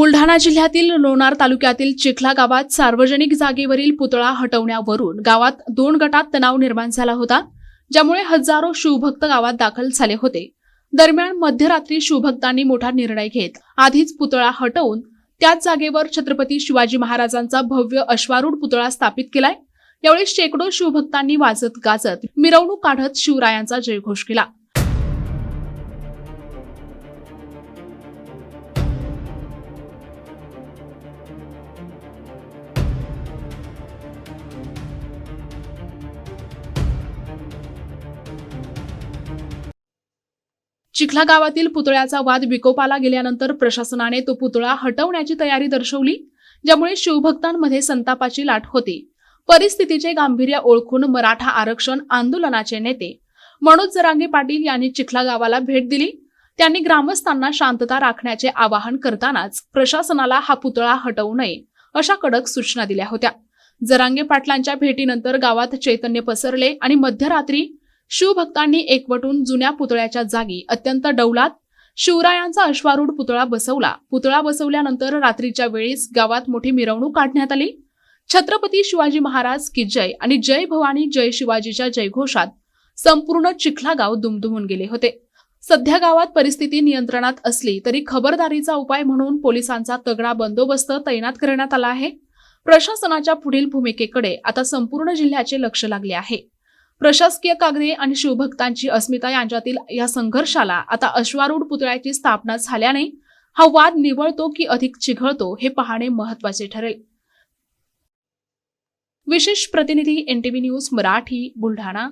बुलढाणा जिल्ह्यातील लोणार तालुक्यातील चिखला गावात सार्वजनिक जागेवरील पुतळा हटवण्यावरून गावात 2 गटात तणाव निर्माण झाला होता, ज्यामुळे हजारो शिवभक्त गावात दाखल झाले होते। दरम्यान मध्यरात्री शिवभक्तांनी मोठा निर्णय घेत आधीच पुतळा हटवून त्याच जागेवर छत्रपती शिवाजी महाराजांचा भव्य अश्वारूढ पुतळा स्थापित केलाय। यावेळी शेकडो शिवभक्तांनी वाजत गाजत मिरवणूक काढत शिवरायांचा जयघोष केला। चिखला गावातील पुतळ्याचा वाद विकोपाला गेल्यानंतर प्रशासनाने तो पुतळा हटवण्याची तयारी दर्शवली, ज्यामुळे शिवभक्तांमध्ये संतापाची लाट होती। परिस्थितीचे गांभीर्य ओळखून मराठा आरक्षण आंदोलनाचे नेते मनोज जरांगे पाटील यांनी चिखला गावाला भेट दिली। त्यांनी ग्रामस्थांना शांतता राखण्याचे आवाहन करतानाच प्रशासनाला हा पुतळा हटवू नये अशा कडक सूचना दिल्या होत्या। जरांगे पाटलांच्या भेटीनंतर गावात चैतन्य पसरले आणि मध्यरात्री शिवभक्तांनी एकवटून जुन्या पुतळ्याच्या जागी अत्यंत डौलात शिवरायांचा अश्वारूढ पुतळा बसवला। पुतळा बसवल्यानंतर रात्रीच्या वेळेस गावात मोठी मिरवणूक काढण्यात आली। छत्रपती शिवाजी महाराज की जय आणि जय भवानी जय शिवाजीच्या जयघोषात संपूर्ण चिखला गाव दुमदुमून गेले होते। सध्या गावात परिस्थिती नियंत्रणात असली तरी खबरदारीचा उपाय म्हणून पोलिसांचा तगडा बंदोबस्त तैनात करण्यात आला आहे। प्रशासनाच्या पुढील भूमिकेकडे आता संपूर्ण जिल्ह्याचे लक्ष लागले आहे। प्रशासकीय कायदे आणि शिवभक्तांची अस्मिता यांच्यातील या संघर्षाला आता अश्वारूढ पुतळ्याची स्थापना झाल्याने हा वाद निवळतो की अधिक चिघळतो हे पाहणे महत्त्वाचे ठरेल। विशेष प्रतिनिधी NTV न्यूज मराठी, बुलढाणा।